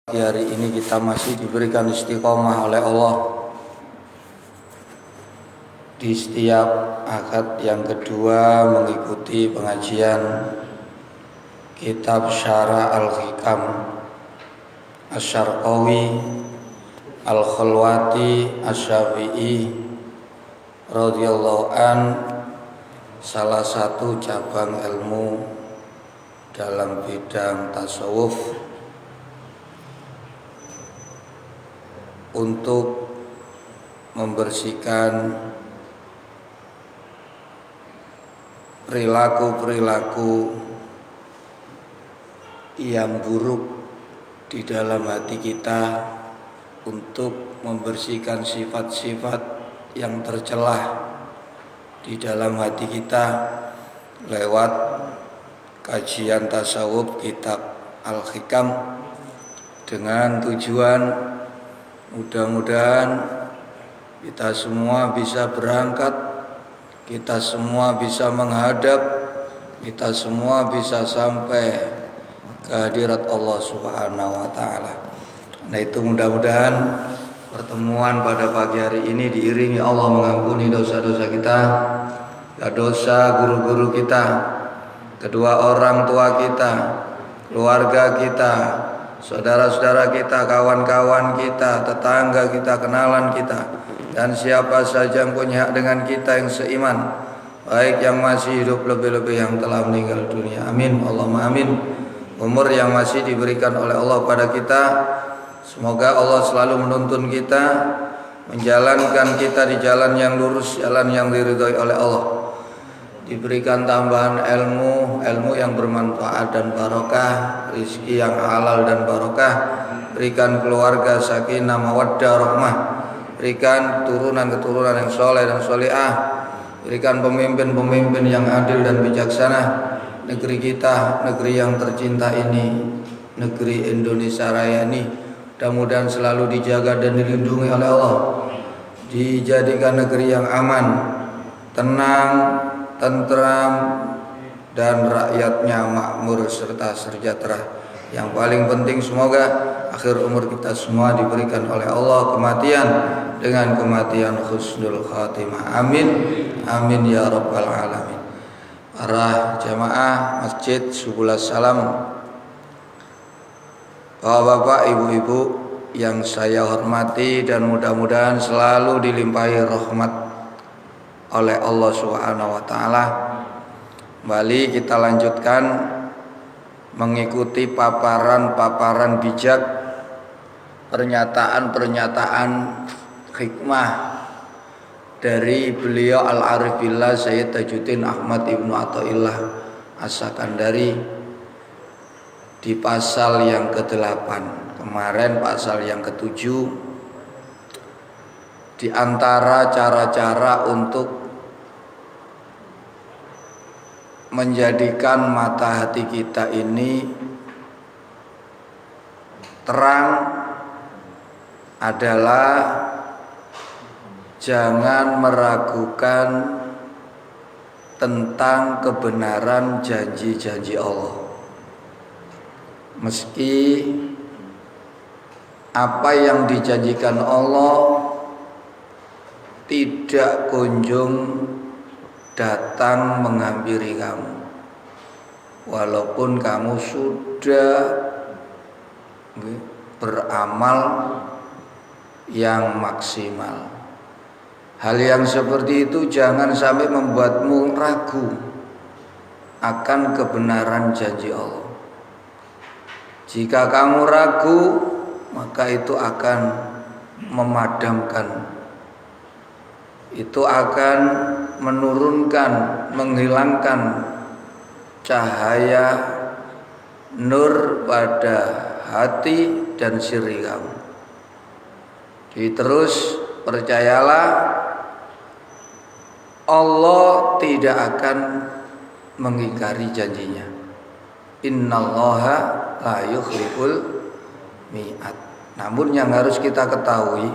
Hari ini kita masih diberikan istiqomah oleh Allah di setiap akad yang kedua mengikuti pengajian kitab Syarah Al-Hikam Asy-Syarqawi Al-Khalwati Asy-Syafi'i radhiyallahu an, salah satu cabang ilmu dalam bidang tasawuf untuk membersihkan perilaku-perilaku yang buruk di dalam hati kita, untuk membersihkan sifat-sifat yang tercelah di dalam hati kita lewat kajian tasawuf kitab Al-Hikam, dengan tujuan mudah-mudahan kita semua bisa berangkat, kita semua bisa menghadap, kita semua bisa sampai ke hadirat Allah Subhanahu wa taala. Nah, itu mudah-mudahan pertemuan pada pagi hari ini diiringi Allah mengampuni dosa-dosa kita, dosa guru-guru kita, kedua orang tua kita, keluarga kita, saudara-saudara kita, kawan-kawan kita, tetangga kita, kenalan kita, dan siapa saja yang punya hak dengan kita yang seiman, baik yang masih hidup, lebih-lebih yang telah meninggal dunia. Amin, Allahumma amin. Umur yang masih diberikan oleh Allah pada kita, semoga Allah selalu menuntun kita, menjalankan kita di jalan yang lurus, jalan yang diridhai oleh Allah. Diberikan tambahan ilmu yang bermanfaat dan barokah, rizki yang halal dan barokah, berikan keluarga sakinah mawaddah rahmah, berikan keturunan yang soleh dan solehah, berikan pemimpin-pemimpin yang adil dan bijaksana. Negeri kita, negeri yang tercinta ini, negeri Indonesia Raya ini, mudah-mudahan selalu dijaga dan dilindungi oleh Allah, dijadikan negeri yang aman, tenang, tentram, dan rakyatnya makmur serta sejahtera. Yang paling penting, semoga akhir umur kita semua diberikan oleh Allah kematian dengan kematian husnul khatimah. Amin, amin ya rabbal alamin. Para jamaah masjid Subulus Salam, bapak-bapak, ibu-ibu yang saya hormati, dan mudah-mudahan selalu dilimpahi rahmat oleh Allah Subhanahu wa taala. Kembali kita lanjutkan mengikuti paparan-paparan bijak, pernyataan-pernyataan hikmah dari beliau Al-Arif Billah Sayyid Tajuddin Ahmad Ibnu Athaillah As-Sakandari di pasal yang ke-8. Kemarin pasal yang ke-7, di antara cara-cara untuk menjadikan mata hati kita ini terang adalah jangan meragukan tentang kebenaran janji-janji Allah. Meski apa yang dijanjikan Allah tidak kunjung datang menghampiri kamu, walaupun kamu sudah beramal yang maksimal. Hal yang seperti itu jangan sampai membuatmu ragu akan kebenaran janji Allah. Jika kamu ragu, maka itu akan memadamkan, itu akan menurunkan, menghilangkan cahaya nur pada hati dan sirri kamu. Jadi terus percayalah, Allah tidak akan mengingkari janjinya. Innallaha la yukhliful mi'ad. Namun yang harus kita ketahui,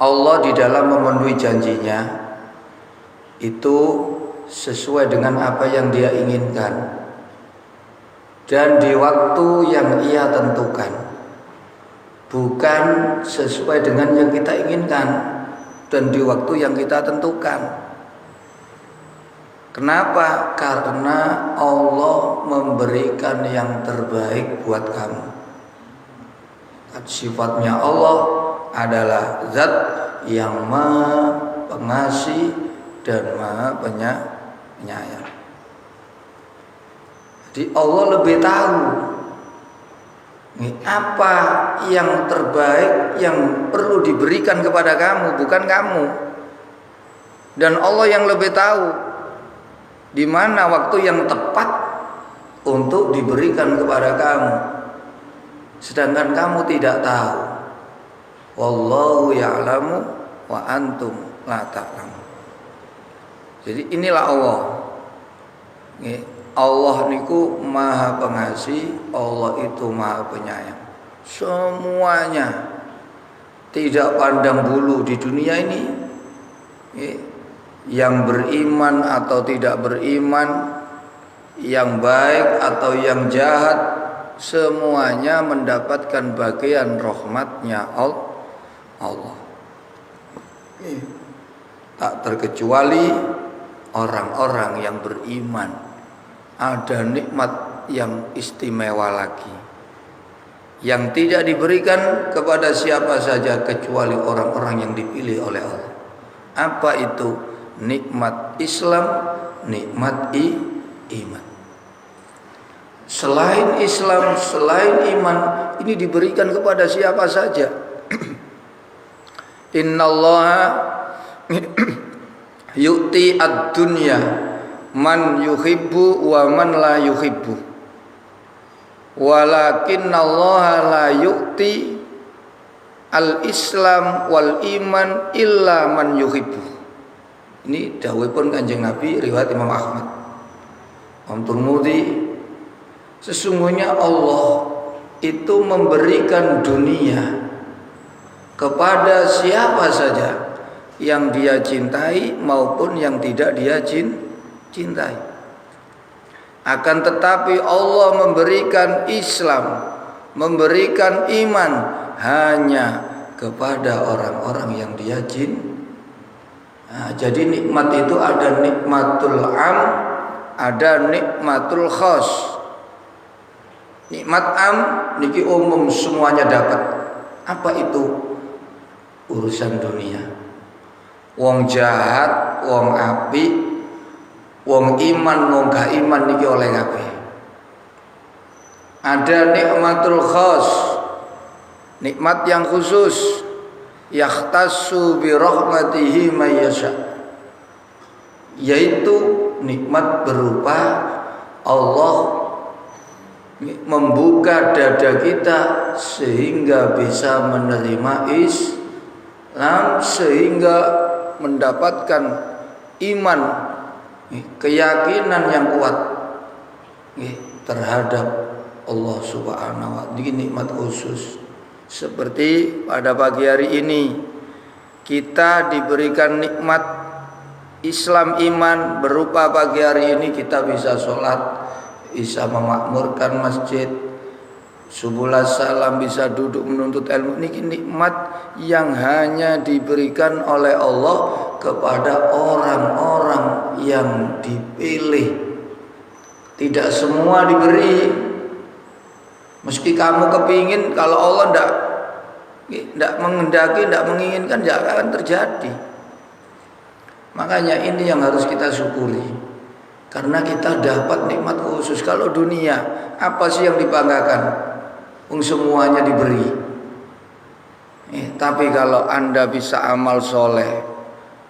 Allah di dalam memenuhi janjinya itu sesuai dengan apa yang Dia inginkan dan di waktu yang Ia tentukan. bukan sesuai dengan yang kita inginkan dan di waktu yang kita tentukan. Kenapa? Karena Allah memberikan yang terbaik buat kamu. Sifatnya Allah adalah zat yang maha pengasih dan maha penyayang. Jadi Allah lebih tahu apa yang terbaik yang perlu diberikan kepada kamu, bukan kamu. Dan Allah yang lebih tahu di mana waktu yang tepat untuk diberikan kepada kamu, sedangkan kamu tidak tahu. Wallahu ya'lamu wa antum la ta'lamun. Jadi inilah Allah. Allah niku maha pengasih, Allah itu maha penyayang. Semuanya, tidak pandang bulu di dunia ini, yang beriman atau tidak beriman, yang baik atau yang jahat, semuanya mendapatkan bagian rahmatnya Allah. Tak terkecuali orang-orang yang beriman, ada nikmat yang istimewa lagi yang tidak diberikan kepada siapa saja kecuali orang-orang yang dipilih oleh Allah. Apa itu? Nikmat Islam, nikmat iman. Selain Islam, selain iman, ini diberikan kepada siapa saja. Innallaha yu'ti ad-dunya man yuhibbu wa man la yuhibbu, walakinnallaha la yu'ti al-islam wal iman illa man yuhibbu. Ini dawuhipun Kanjeng Nabi riwayat Imam Ahmad, Imam Tirmidzi. Sesungguhnya Allah itu memberikan dunia kepada siapa saja yang dia cintai maupun yang tidak dia cintai. Akan tetapi Allah memberikan Islam, memberikan iman hanya kepada orang-orang yang dia cintai. Nah, jadi nikmat itu ada nikmatul am, ada nikmatul khas. Nikmat am niki umum semuanya dapat. Apa itu? Urusan dunia. Wong jahat, wong apik, wong iman, wong gak iman niki oleh kabeh. Ada nikmatul khas, nikmat yang khusus. Yakhtassu bi rahmatihi may yasha, yaitu nikmat berupa Allah membuka dada kita sehingga bisa menerima Islam, sehingga mendapatkan iman, keyakinan yang kuat terhadap Allah Subhanahu wa ta'ala. Ini nikmat khusus. Seperti pada pagi hari ini kita diberikan nikmat Islam iman berupa pagi hari ini kita bisa sholat, bisa memakmurkan masjid, subuh salam, bisa duduk menuntut ilmu. Ini nikmat yang hanya diberikan oleh Allah kepada orang-orang yang dipilih. Tidak semua diberi. Meski kamu kepingin, kalau Allah tidak menghendaki, tidak menginginkan, tidak akan terjadi. Makanya ini yang harus kita syukuri, karena kita dapat nikmat khusus. Kalau dunia, apa sih yang dibanggakan? Semuanya diberi. Tapi kalau Anda bisa amal soleh,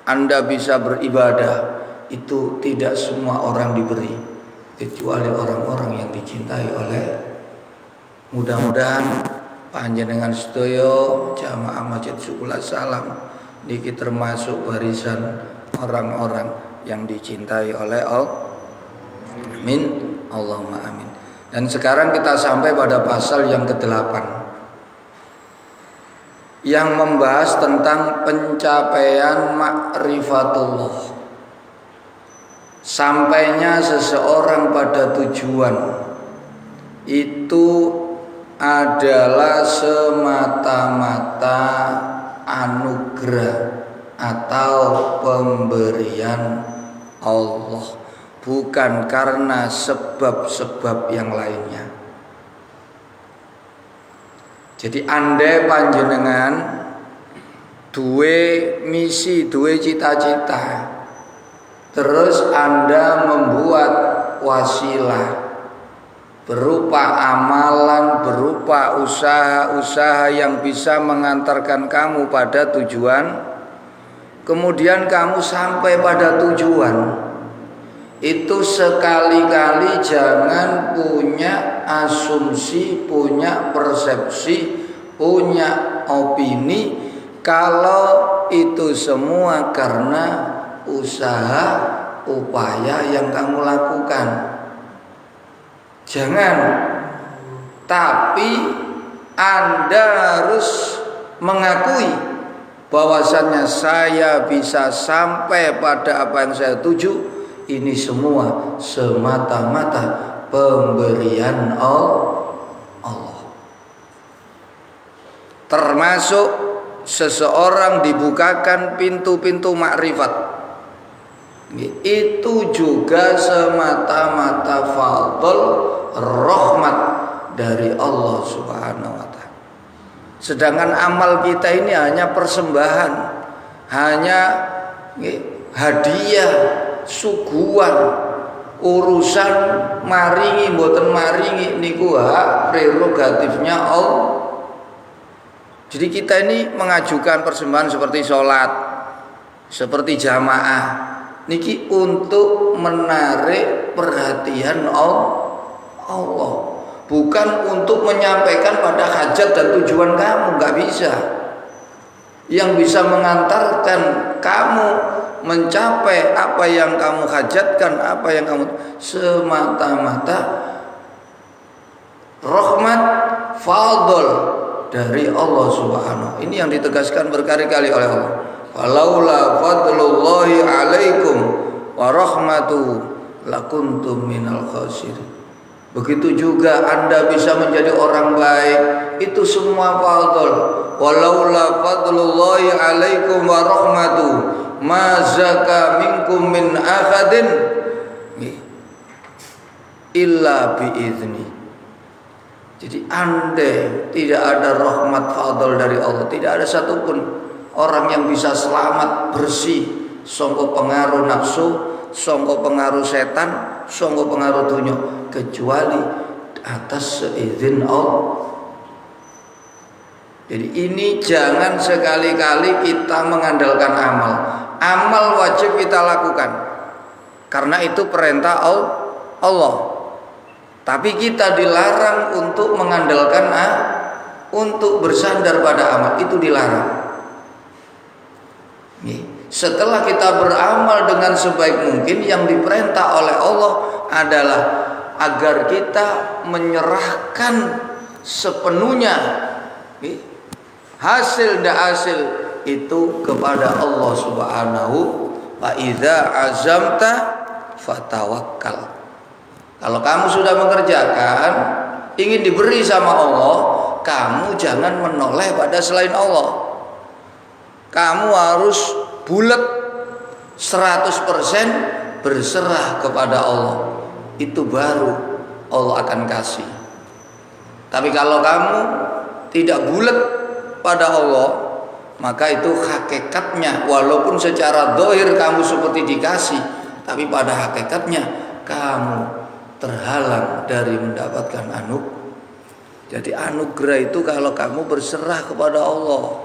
Anda bisa beribadah, itu tidak semua orang diberi, kecuali orang-orang yang dicintai oleh. Mudah-mudahan panjenengan sedaya jamaah Masjid Syukulah Salam niki termasuk barisan orang-orang yang dicintai oleh Allah. Amin. Allahumma amin. Dan sekarang kita sampai pada pasal yang ke-8 yang membahas tentang pencapaian ma'rifatullah. Sampainya seseorang pada tujuan itu adalah semata-mata anugerah atau pemberian Allah, bukan karena sebab-sebab yang lainnya. Jadi andai panjenengan duwe misi, duwe cita-cita, terus Anda membuat wasilah berupa amalan, berupa usaha-usaha yang bisa mengantarkan kamu pada tujuan, kemudian kamu sampai pada tujuan, itu sekali-kali jangan punya asumsi, punya persepsi, punya opini kalau itu semua karena usaha, upaya yang kamu lakukan. Jangan, tapi Anda harus mengakui bahwasannya saya bisa sampai pada apa yang saya tuju. Ini semua semata-mata pemberian Allah. Termasuk seseorang dibukakan pintu-pintu makrifat, itu juga semata-mata fadl, rahmat dari Allah Subhanahu wa ta'ala. Sedangkan amal kita ini hanya persembahan, hanya hadiah, suguhan, urusan maringi mboten maringi niku hak prerogatifnya Allah. Jadi kita ini mengajukan persembahan seperti sholat, seperti jamaah, niki untuk menarik perhatian Allah, bukan untuk menyampaikan pada hajat dan tujuan kamu. Nggak bisa. Yang bisa mengantarkan kamu mencapai apa yang kamu hajatkan, apa yang kamu, semata-mata rahmat, fadl dari Allah Subhanahu. Ini yang ditegaskan berkali-kali oleh Allah. Walaula fadlullahi alaikum wa rahmatuhu lakuntum minal khasirin. Begitu juga Anda bisa menjadi orang baik, itu semua fadl. Walaula fadlullahi alaikum wa rahmatuhu ma zaka minkum min ahadin illa biizni. Jadi andai tidak ada rahmat fadl dari Allah, tidak ada satupun orang yang bisa selamat bersih sangka pengaruh nafsu, sangka pengaruh setan, sangka pengaruh dunia, kecuali atas seizin Allah. Jadi ini jangan sekali-kali kita mengandalkan amal. Amal wajib kita lakukan karena itu perintah Allah. Tapi kita dilarang untuk mengandalkan untuk bersandar pada amal, itu dilarang. Setelah kita beramal dengan sebaik mungkin, yang diperintah oleh Allah adalah agar kita menyerahkan sepenuhnya hasil itu kepada Allah Subhanahu wa idza azamta fatawakkal. Kalau kamu sudah mengerjakan, ingin diberi sama Allah, kamu jangan menoleh pada selain Allah. Kamu harus bulat 100% berserah kepada Allah. Itu baru Allah akan kasih. Tapi kalau kamu tidak bulat pada Allah, maka itu hakikatnya, walaupun secara zahir kamu seperti dikasih, tapi pada hakikatnya kamu terhalang dari mendapatkan anugerah. Jadi anugerah itu kalau kamu berserah kepada Allah.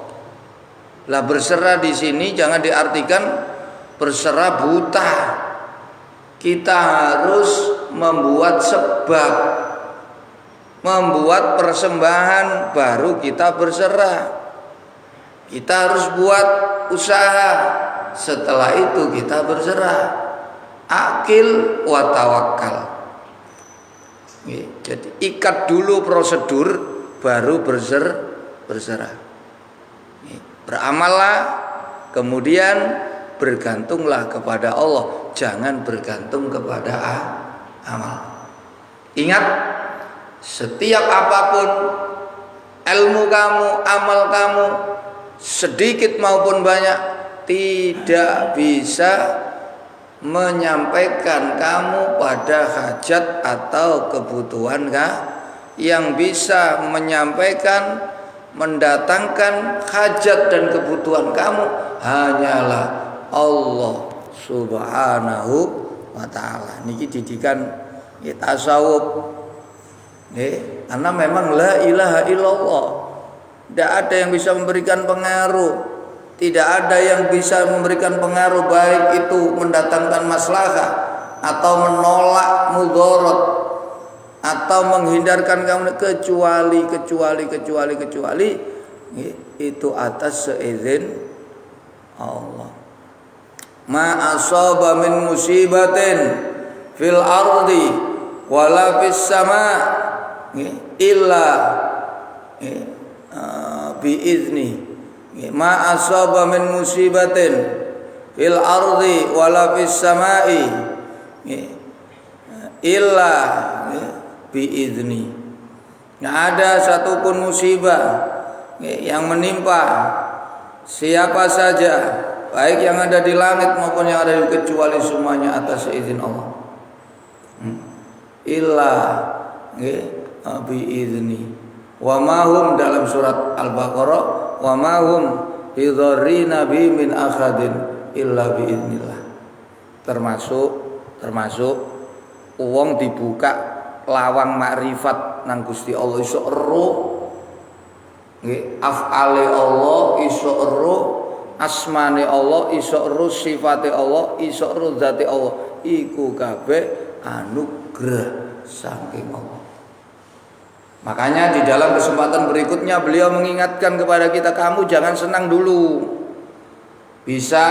Lah berserah di sini jangan diartikan berserah buta. Kita harus membuat sebab, membuat persembahan, baru kita berserah. Kita harus buat usaha, setelah itu kita berserah. Akil wa tawakkal. Jadi ikat dulu prosedur, baru berserah. Beramallah, kemudian bergantunglah kepada Allah, jangan bergantung kepada amal. Ingat, setiap apapun ilmu kamu, amal kamu sedikit maupun banyak tidak bisa menyampaikan kamu pada hajat atau kebutuhan yang bisa menyampaikan, mendatangkan hajat dan kebutuhan kamu hanyalah Allah Subhanahu wa ta'ala. Niki didikan tasawuf. Karena memang la ilaha illallah, tidak ada yang bisa memberikan pengaruh, tidak ada yang bisa memberikan pengaruh baik itu mendatangkan maslahah atau menolak mudarat atau menghindarkan kamu kecuali itu atas seizin Allah. Ma asaba min musibatin fil ardi wala fis sama illa bi izni. Ma asaba min musibatin fil ardi wala fis samai illa biizni. Nggak ada satupun musibah yang menimpa siapa saja, baik yang ada di langit maupun yang ada di kecuali semuanya atas izin Allah. Illa biizni. Wa ma hum dalam surat Al-Baqarah, wa ma hum bidzarrina bi min akhadin illa biiznillah. Termasuk wong dibuka lawang makrifat nang Gusti Allah iso ero nggih, af'ale Allah iso ero, asmane Allah iso ero, sifate Allah iso ero, zate Allah iku kabeh anugerah saking Allah. Makanya di dalam kesempatan berikutnya beliau mengingatkan kepada kita, kamu jangan senang dulu bisa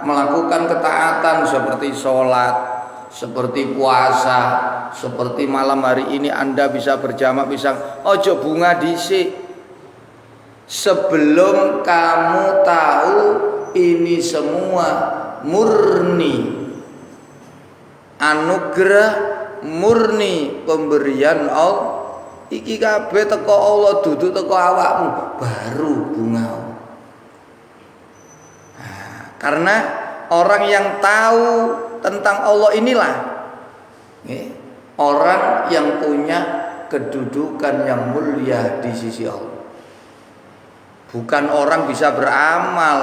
melakukan ketaatan seperti sholat, seperti puasa, seperti malam hari ini Anda bisa berjamaah, bisa ojo bunga dhisik. Sebelum kamu tahu ini semua murni anugerah, murni pemberian Allah, iki kabeh teko Allah, dudu teko awakmu, baru bunga. Karena orang yang tahu tentang Allah inilah orang yang punya kedudukan yang mulia di sisi Allah. Bukan orang bisa beramal.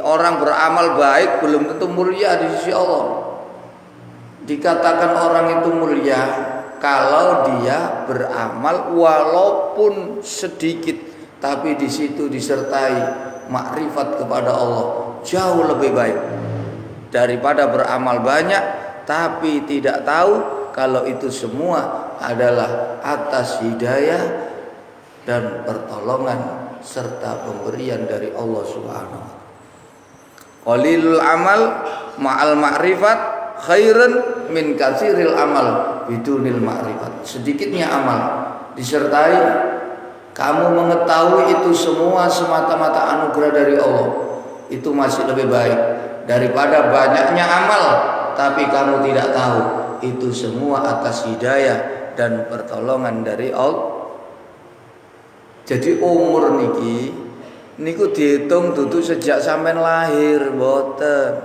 Orang beramal baik belum tentu mulia di sisi Allah. Dikatakan orang itu mulia kalau dia beramal walaupun sedikit, tapi di situ disertai makrifat kepada Allah, jauh lebih baik daripada beramal banyak tapi tidak tahu kalau itu semua adalah atas hidayah dan pertolongan serta pemberian dari Allah Subhanahu wa ta'ala. Qalilul amal ma'al ma'rifat khairun min katsiril amal bidunil ma'rifat. Sedikitnya amal disertai kamu mengetahui itu semua semata-mata anugerah dari Allah, itu masih lebih baik daripada banyaknya amal tapi kamu tidak tahu itu semua atas hidayah dan pertolongan dari Allah. Jadi umur niku dihitung dudu sejak sampean lahir mboten.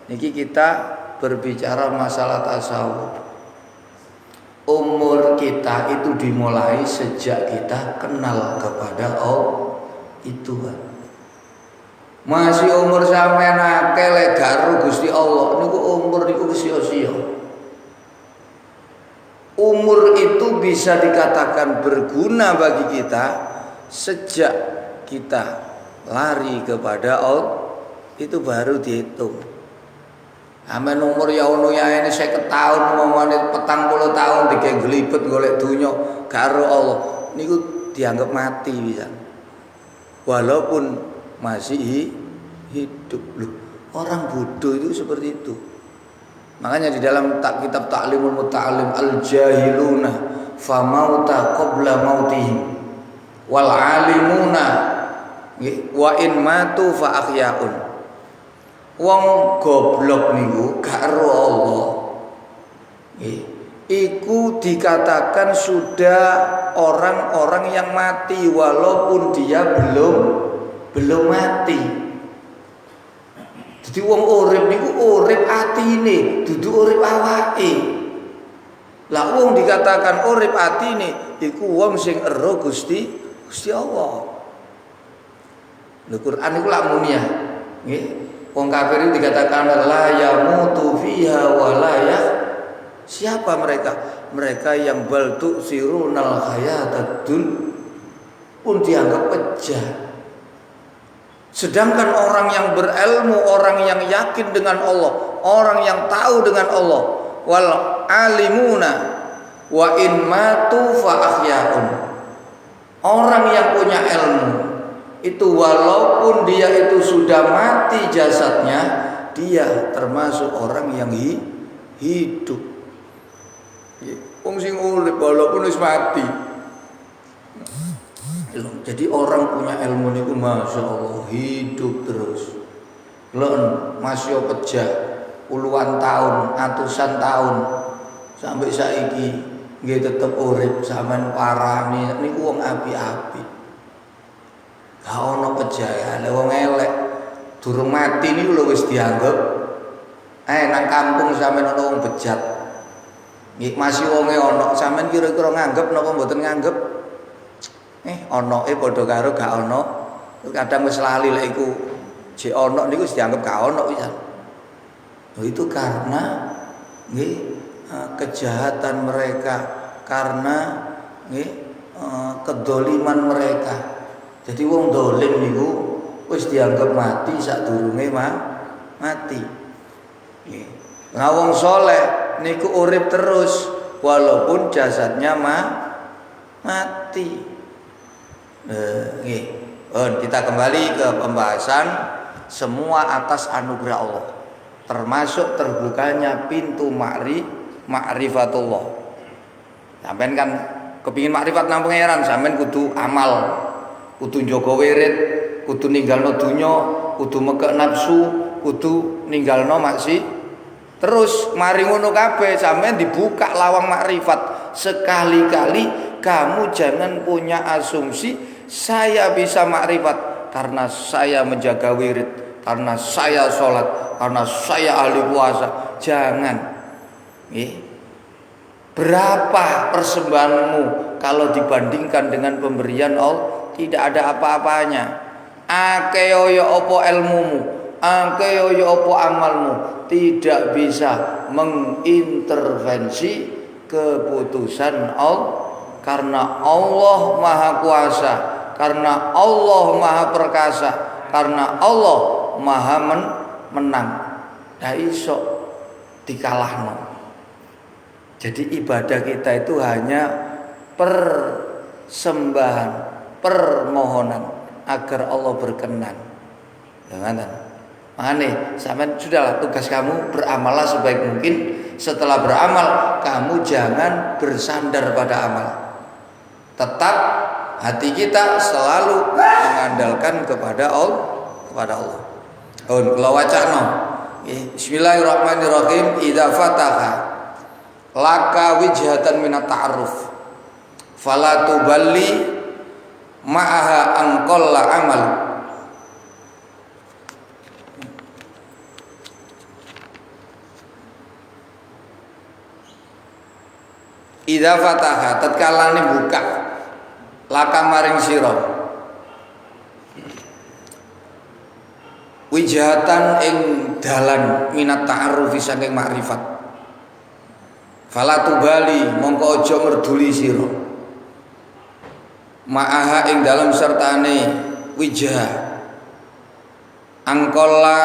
Niki kita berbicara masalah tasawuf. Umur kita itu dimulai sejak kita kenal kepada Allah itu. Masih umur sampean akeh lek garu Gusti Allah niku umur niku sia-sia. Umur itu bisa dikatakan berguna bagi kita sejak kita lari kepada Allah, itu baru dihitung. Amen umur ya ono ya ini 50 tahun momone 40 tahun digelibet golek dunya karo Allah niku dianggap mati bisa. Walaupun masih hidup loh. Orang bodoh itu seperti itu. Makanya di dalam kitab Ta'limul Muta'allim al-jahiluna fa mauta qabla mautihim wal alimuna wa in matu fa ahyaun. Wong goblok niku gak ro Allah. iku dikatakan sudah orang-orang yang mati walaupun dia belum mati. Jadi wong urip niku urip atine, dudu urip awake. Lah wong dikatakan urip atine iku wong sing ero Gusti Allah. Lho Quran iku lak muni ya. Nggih. Wong kafir itu dikatakan la yamutu fiha wa la yah. Siapa mereka? Mereka yang bal tu'sirunal hayatad dunya pun dianggap pejah. Sedangkan orang yang berilmu, orang yang yakin dengan Allah, orang yang tahu dengan Allah, wal alimuna wa in matu fa ahyaun. Orang yang punya ilmu itu walaupun dia itu sudah mati jasadnya, dia termasuk orang yang hidup. Wong sing urip walaupun wis mati. Jadi orang punya ilmu niku masya Allah hidup terus. Lon masih pejah puluhan tahun, atusan tahun sampai saiki nggih tetep urip sampean parani niku wong api-api. Gak ono pejayaan, wong elek durung mati niku lho wis dianggap nang kampung sampean ono wong bejat. Nggih masih wonge ono, sampean kira-kira nganggep napa mboten nganggep? Onoke padha karo gak ono. Kadang wis lali lek iku jek ono niku wis dianggep gak ono pisan. Itu karena nggih kejahatan mereka, karena nggih kedoliman mereka. Jadi wong dolim niku wis dianggap mati sadurunge mati. Nggih. Nah wong saleh niku urip terus walaupun jasadnya mati. Kita kembali ke pembahasan semua atas anugerah Allah, termasuk terbukanya pintu ma'rifatullah. Sampeyan kan kepingin makrifat nang pangeran, sampeyan kudu amal, kudu njaga wirid, kudu ninggalno donya, kudu mekek nafsu, kudu ninggalno maksi. Terus mari ngono kabeh sampeyan dibuka lawang makrifat. Sekali-kali kamu jangan punya asumsi saya bisa makrifat karena saya menjaga wirid, karena saya sholat, karena saya ahli puasa. Jangan. Berapa persembahanmu kalau dibandingkan dengan pemberian Allah? Tidak ada apa-apanya. Akeh yo opo ilmumu, akeh yo opo amalmu, tidak bisa mengintervensi keputusan Allah, karena Allah Maha Kuasa, karena Allah Maha Perkasa, karena Allah Maha Menang. Ndak iso dikalahno. Jadi ibadah kita itu hanya persembahan, permohonan agar Allah berkenan. Jangan. Makanya sampean sudahlah, tugas kamu beramallah sebaik mungkin. Setelah beramal kamu jangan bersandar pada amal. Tetap hati kita selalu mengandalkan kepada Allah. Kalau wacana Bismillahirrahmanirrahim. Idza fataha laka wijhatan minat ta'aruf fala tuballi ma'aha anqalla amal. Idza fataha tatkala ne buka laka maring sira wijhatan ing dalan minat ta'arufi saking makrifat, fala tubali mongko aja merduli sira ma'aha ing dalam sertane wijah angkola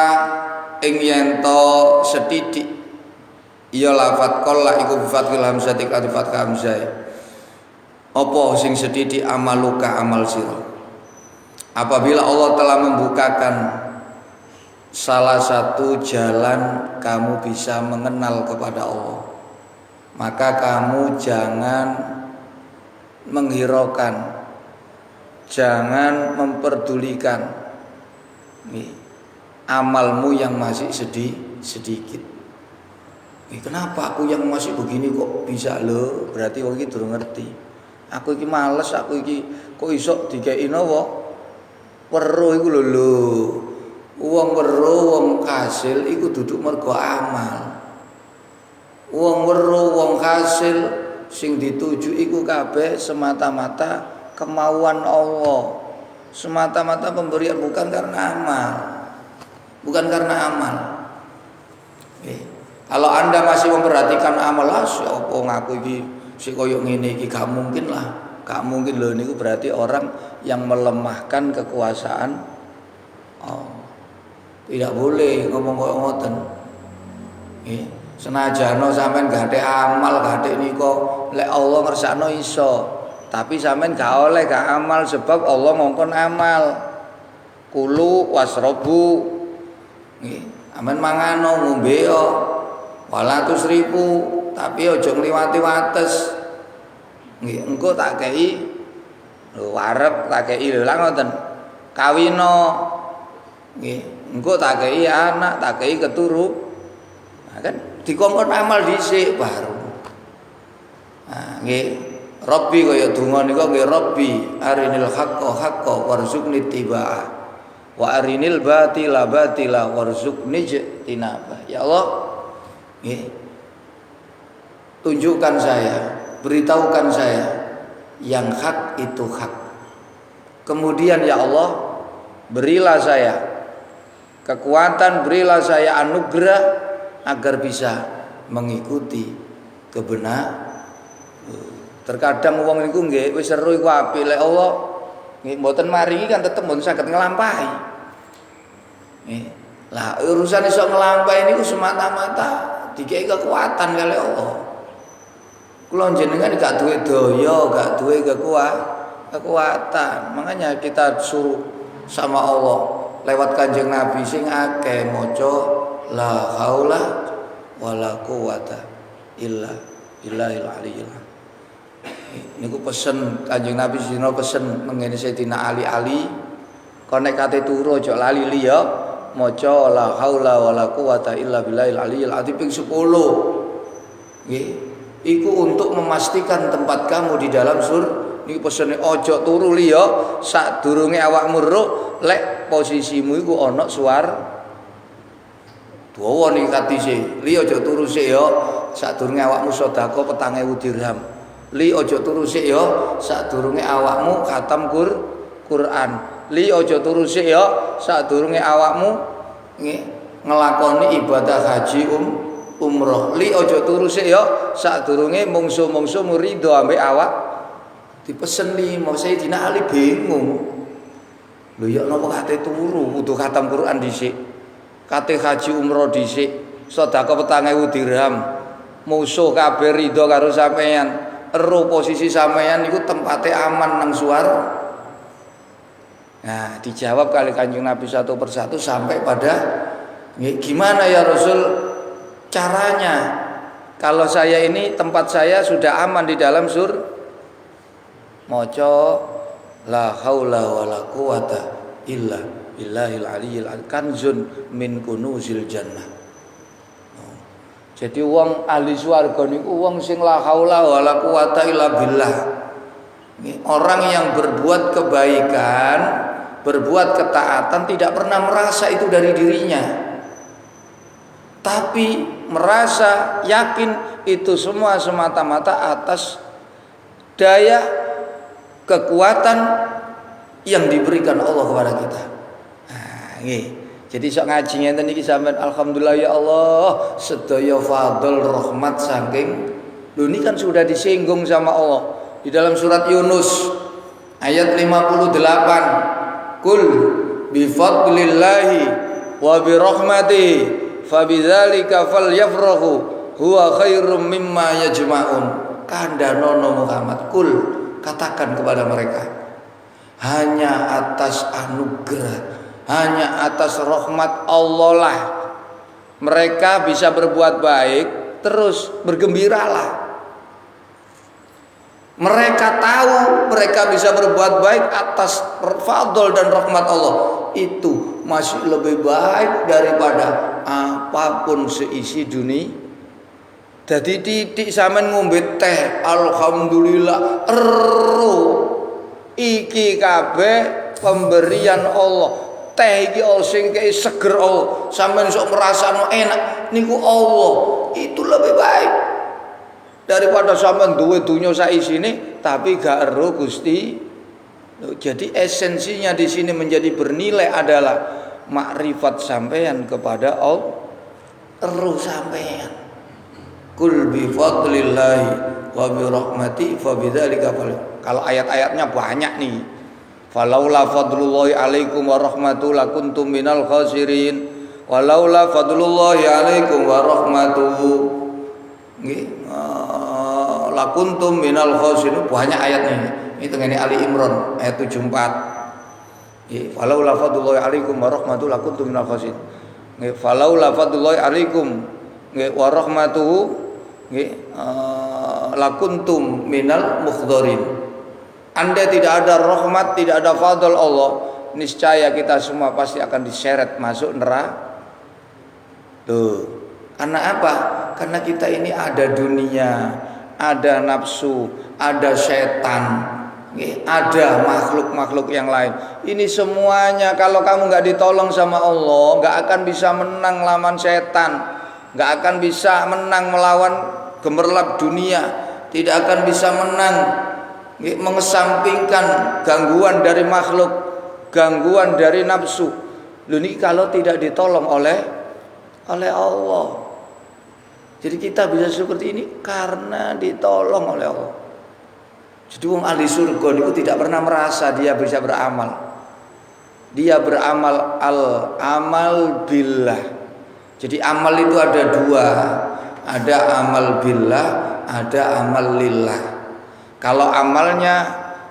ing yento setidik. Iya lafat kolla iku bifathil hamzati kadifat hamzah. Apa sing sedidik amaluka amal sira. Apabila Allah telah membukakan salah satu jalan kamu bisa mengenal kepada Allah, maka kamu jangan menghiraukan, jangan memperdulikan amalmu yang masih sedikit. Kenapa aku yang masih begini kok bisa lho? Berarti wong iki durung ngerti. Aku iki males, aku iki kok iso dikeki nawa? Weruh iku lho. Wong weruh, wong kasil iku duduk mergo amal. Wong weruh, wong kasil sing dituju iku kabeh semata-mata kemauan Allah. Semata-mata pemberian bukan karena amal. Bukan karena amal. Kalau Anda masih memperhatikan amal, siapa ngaku iki sik koyo ngene iki gak mungkin lah. Gak mungkin lho niku berarti orang yang melemahkan kekuasaan. Oh. Tidak boleh ngomong koyo ngoten. Senajano sampean gak ada amal, gak ada niku lek Allah ngersakno iso. Tapi sampean gak oleh gak amal sebab Allah ngongkon amal. Kulu wasrobu. Nggih, amen mangano ngombe yo. 200.000 tapi aja ngliwati wates. Nggih, engko tak kei lho warep tak kei lho lah ngoten. Kawino. Nggih, engko tak kei anak, tak kei keturu. Nah, kan dikongkon amal dhisik baru. Nah, nggih, Rabbi kaya donga nika nggih Rabbi arinil haqqo haqqo warzuqni tibaa wa arinil batila batila warzuqni tinaba. Ya Allah, tunjukkan saya, beritahukan saya yang hak itu hak. Kemudian ya Allah, berilah saya kekuatan, berilah saya anugerah agar bisa mengikuti kebenaran. Terkadang wong niku nggih wis seru iku apik lek Allah nggih mboten maringi kan tetep mboten saged nglampahi. Lah urusan iso nglampahi niku semata-mata dikei kekuatan kali Allah. Kula jenengan gak duwe daya, gak duwe kekuatan. Makanya kita suruh sama Allah lewat Kanjeng Nabi sing akeh maca la haula wala quwata illa billahil aliyyil. Niku pesen Kanjeng Nabi sino pesen mengene Sayyidina Ali konek kate turu aja lali liya maca la haula wala quwata illa billahil aliyyil azim ping 10. Nggih, iku untuk memastikan tempat kamu di dalam surga. Niki pesene aja turu liya sadurunge awakmu ruh lek posisimu iku ana suar. Dawa niki katise, li aja turu sik ya sadurunge awakmu sedekah 4.000 dirham. Li aja turu sik ya sadurunge awakmu khatam Quran. Li aja turu sik ya sadurunge awakmu ngelakoni ibadah haji umroh. Li aja turu sik ya sadurunge mungsu-mungsu murido ambek awak dipesen li. Mau Sayyidina Ali bingung. Lho ya napa kate turu kudu khatam Quran dhisik. Kate haji umroh dhisik. Sedekah 4.000 dirham. Musuh kabeh rido karo sampean. Ero posisi sampean niku tempate aman nang suar. Nah, dijawab kali Kanjeng Nabi satu persatu sampai pada gimana ya Rasul caranya kalau saya ini tempat saya sudah aman di dalam maca la haula wala quwata illa billahil aliyyil kanzun min kunuzil jannah. Jadi wong ahli swarga niku wong sing la haula wala quwata illa billah. Orang yang berbuat kebaikan, berbuat ketaatan tidak pernah merasa itu dari dirinya, tapi merasa yakin itu semua semata-mata atas daya kekuatan yang diberikan Allah kepada kita. Nah, jadi sok ngaji ngenten iki sampean alhamdulillah ya Allah sedaya fadl rahmat saking lho ini kan sudah disinggung sama Allah di dalam surat Yunus ayat 58. Kul bi fadlillahi wa bi rahmatihi fabidzalika falyafrahu huwa khairum mimma yajma'un. Kandhanono Muhammad, kul katakan kepada mereka, hanya atas anugerah, hanya atas rahmat Allah lah mereka bisa berbuat baik, terus bergembiralah. Mereka tahu mereka bisa berbuat baik atas fadl dan rahmat Allah. Itu masih lebih baik daripada apapun seisi Dadi titik sampean ngombe teh, alhamdulillah iki kabeh pemberian Allah. Teh iki sing kei seger Allah. Sampeyan sok ngrasakno enak niku Allah. Itu lebih baik daripada sampeyan duwe dunya sak isine tapi gak ero Gusti. Jadi esensinya di sini menjadi bernilai adalah makrifat sampeyan kepada Allah. Ero sampeyan. Kul bi fadlillahi wa bi rahmati fa bidzalika fal. Kalau ayat-ayatnya banyak nih. Falaula fadlullahi alaikum wa rahmatuhu lakuntum minal khasirin. Walaula fadlullahi alaikum wa rahmatuhu nggih lakuntum minal khasirin. Banyak ayatnya. Itu ngene Ali Imran ayat 74. Nggih, falaula fadlullahi alaikum wa rahmatuhu lakuntum minal khasirin. Nggih, falaula fadlullahi alaikum nggih wa rahmatuhu lakuntum minal mukhdarin. Andai tidak ada rahmat, tidak ada fadl Allah, niscaya kita semua pasti akan diseret masuk neraka. Tuh. Karena apa? Karena kita ini ada dunia, ada nafsu, ada setan, ada makhluk-makhluk yang lain. Ini semuanya kalau kamu nggak ditolong sama Allah, nggak akan bisa menang lawan setan. Nggak akan bisa menang melawan gemerlap dunia, tidak akan bisa menang mengesampingkan gangguan dari makhluk, gangguan dari nafsu. Ini kalau tidak ditolong oleh Allah. Jadi kita bisa seperti ini karena ditolong oleh Allah. Jadi wong ahli surga itu tidak pernah merasa dia bisa beramal. Dia beramal al-amal billah. Jadi amal itu ada dua, ada amal billah, ada amal lillah. Kalau amalnya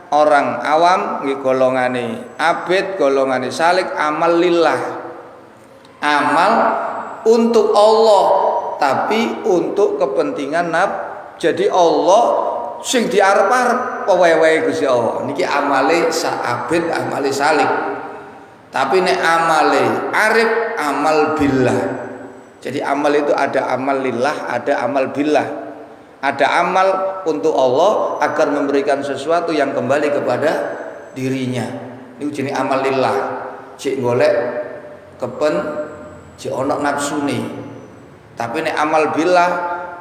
orang awam, golongane abid, golongane salik, amal lillah. Amal untuk Allah, tapi untuk kepentingan Jadi Allah sing diarep-arep wae-wae Gusti Allah. Niki amale abid, amale salik. Tapi nek amale arif, amal billah. Jadi amal itu ada amal lillah, ada amal billah. Ada amal untuk Allah agar memberikan sesuatu yang kembali kepada dirinya. Ini jenis amal lillah. Cik golek kepen, cik onok nafsune. Tapi nek amal billah,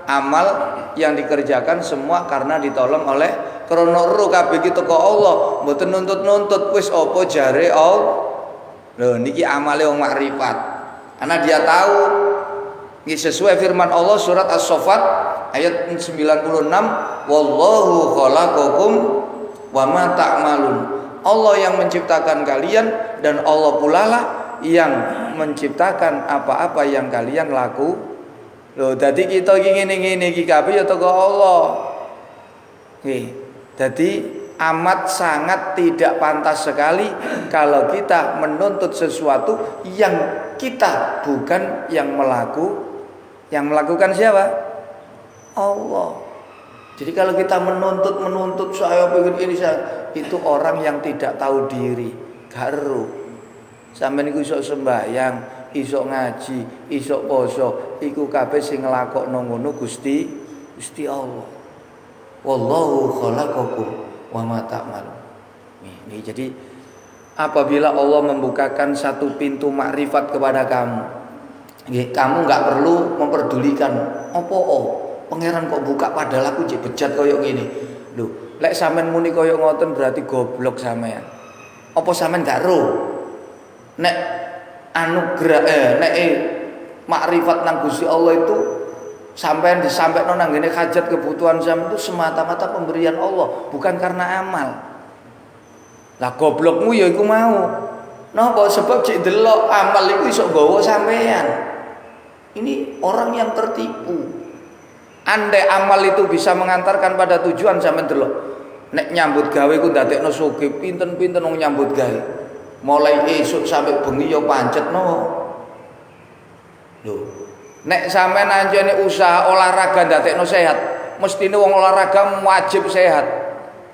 amal yang dikerjakan semua karena ditolong oleh krana ro kabeh iki teko Allah, mboten nuntut-nuntut wis apa jare Allah. Lho niki amale wong makrifat. Karena dia tahu ini sesuai firman Allah surat As-Saffat ayat 96, wallahu khalaqakum wa ma ta'malun. Allah yang menciptakan kalian dan Allah pula lah yang menciptakan apa-apa yang kalian laku. Loh dadi kita iki ngene-ngene iki kabeh ya teko Allah. Nggih. Dadi amat sangat tidak pantas sekali kalau kita menuntut sesuatu yang kita bukan yang melakukan siapa? Allah. Jadi kalau kita menuntut saya pengen ini itu orang yang tidak tahu diri, garu. Sampeyan iku iso sembahyang, iso ngaji, iso poso, iku kabeh sing nglakokno ngono Gusti Allah. Wallahu khalaqakum wa ma ta'malun. Nih, jadi apabila Allah membukakan satu pintu makrifat kepada kamu, kamu nggak perlu memperdulikan pangeran kok buka padahal aku jek bejat koyo ngene. Lho, lek sampean muni koyo ngoten berarti goblok sampean. Apa sampean gak ro? Nek anugerah makrifat nang Gusti Allah itu sampean disampaikan nang ngene hajat kebutuhan sampean itu semata-mata pemberian Allah, bukan karena amal. Lah goblokmu ya iku mau. Napa? Sebab cek delok amal iku iso nggawa sampean. Ini orang yang tertipu. Andai amal itu bisa mengantarkan pada tujuan sampean delok. Nek nyambut gawe ku ndadekno sugih, pinten-pinten wong nyambut gawe. Mulai esuk sampai bengi ya pancetno. Lho, nek sampean anjene usaha olahraga ndadekno sehat, mestine wong olahraga wajib sehat.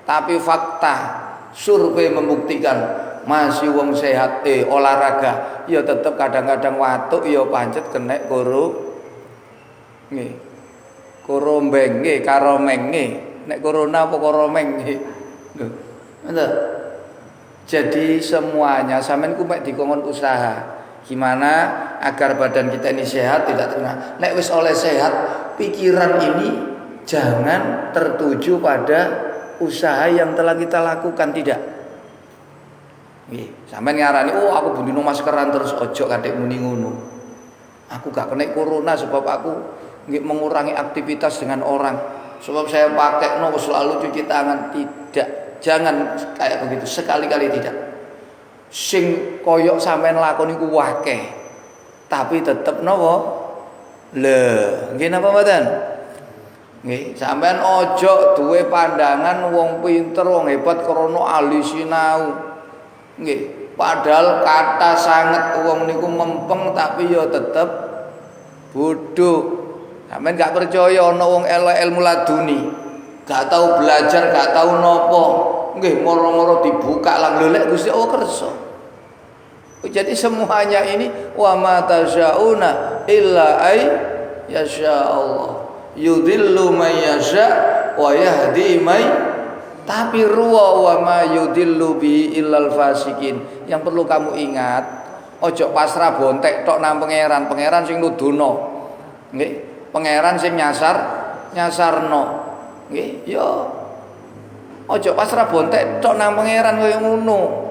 Tapi fakta survei membuktikan masih wong sehat olahraga ya tetep kadang-kadang watuk ya pancet kena korup. Nggih. Korombeng nggih, karomeng nggih. Nek corona apa koromeng nggih. Lho. Ngoten. Jadi semuanya sampean ku mek dikongkon usaha. Gimana agar badan kita ini sehat, tidak terkena. Nek wis oleh sehat, pikiran ini jangan tertuju pada usaha yang telah kita lakukan, tidak. Nggih, sampean ngarani, "Oh, aku bendino maskeran terus." Ojo kadek muni ngono. Aku gak kena corona sebab aku nggih mengurangi aktivitas dengan orang. Sebab saya pakai selalu cuci tangan, tidak. Jangan kayak begitu, sekali-kali tidak. Sing koyok sampean lakoni ku akeh. Tapi tetep napa? Le, nggih napa mboten? Nggih, sampean ojo duwe pandangan wong pinter, wong hebat krana ahli sinau. Nggih, padahal kata sanget wong niku mempeng tapi ya tetep bodoh. Sampeyan gak percaya ana wong ilmu laduni, gak tahu belajar, gak tahu nopo, nggih moro-moro dibuka lang lelek Gusti Allah kersa. Jadi semuanya ini wa ma tasyauna illa ay yasha Allah. Yudhillu may yasha wa yahdi may, tapi ruwa wa ma yudhillu bi illal fasikin. Yang perlu kamu ingat, ojo pasrah bontek tok nang pangeran sing nuduno. Nggih. Pangeran sing nyasarno. Nggih, ya. Ojo pasrah bontek tok nang pangeran kaya ngono.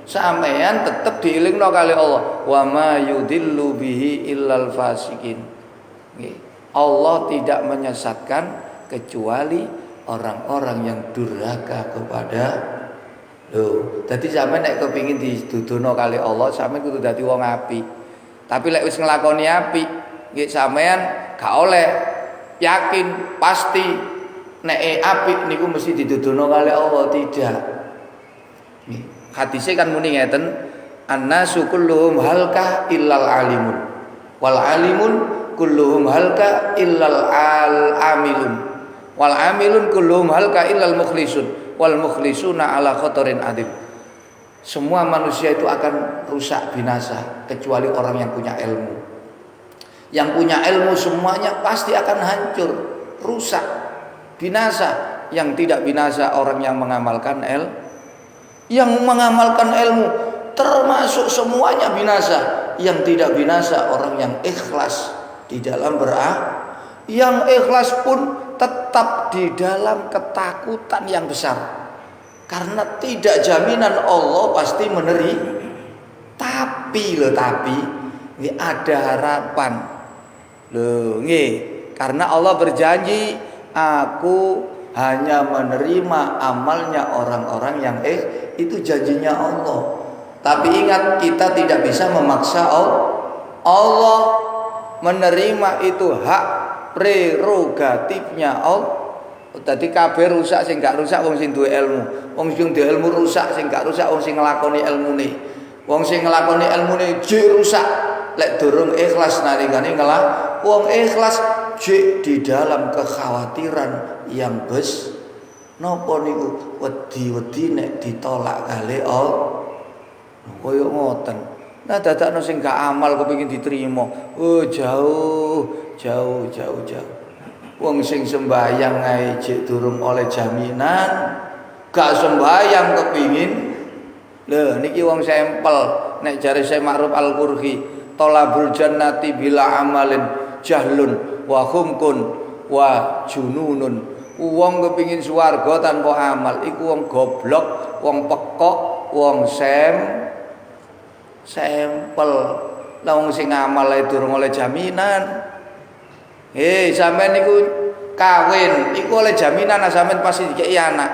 Sampeyan tetep dielingno kali Allah. Wa ma yudillu bihi illal fasikin. Nggih. Allah tidak menyesatkan kecuali orang-orang yang durhaka kepada lho. Dadi sampeyan nek kepengin didudono kali Allah, sampeyan kudu dadi wong apik. Tapi lek wis nglakoni apik, nggih sampean gak oleh yakin pasti nek apik niku mesti didudono kali Allah, tidak. Nggih, hadise kan muni ngeten, annasu kulluhum halka illal alimun. Wal alimun kulluhum halka illal amilun. Wal amilun kulluhum halka illal mukhlisun. Wal mukhlisuna ala khatarin adim. Semua manusia itu akan rusak binasa kecuali orang yang punya ilmu. Yang punya ilmu semuanya pasti akan hancur, rusak, binasa. Yang tidak binasa orang yang mengamalkan ilmu termasuk semuanya binasa. Yang tidak binasa orang yang ikhlas di dalam yang ikhlas pun tetap di dalam ketakutan yang besar. Karena tidak jaminan Allah pasti tapi ini ada harapan. Loh, nggih, karena Allah berjanji, aku hanya menerima amalnya orang-orang yang itu janjinya Allah. Tapi ingat, kita tidak bisa memaksa Allah. Menerima itu hak prerogatifnya Allah. Tadi kabeh rusak sing gak rusak wong sing duwe ilmu. Wong sing duwe ilmu rusak sing gak rusak wong sing nglakoni ilmune. Wong sing nglakoni ilmune jek rusak lek durung ikhlas nalikane wong ikhlas jek di dalam kekhawatiran yang napa niku wedi-wedi nek ditolak kali Allah. Koyo ngoten. Nah dadakno sing gak amal kepengin diterima. Oh jauh. Wong sing sembahyang ae jek durung oleh jaminan, gak sembahyang kepingin. Lho niki wong sampel nek jare Syekh Ma'ruf Al-Qurhi, talabul jannati bila amalin jahlun wa humkun wa jununun. Wong kepingin swarga tanpa amal iku wong goblok, wong pekok, wong sampel. Lah wong sing amal ae durung oleh jaminan. Sampean niku kawin, iku oleh jaminan sampean pasti dikeki anak.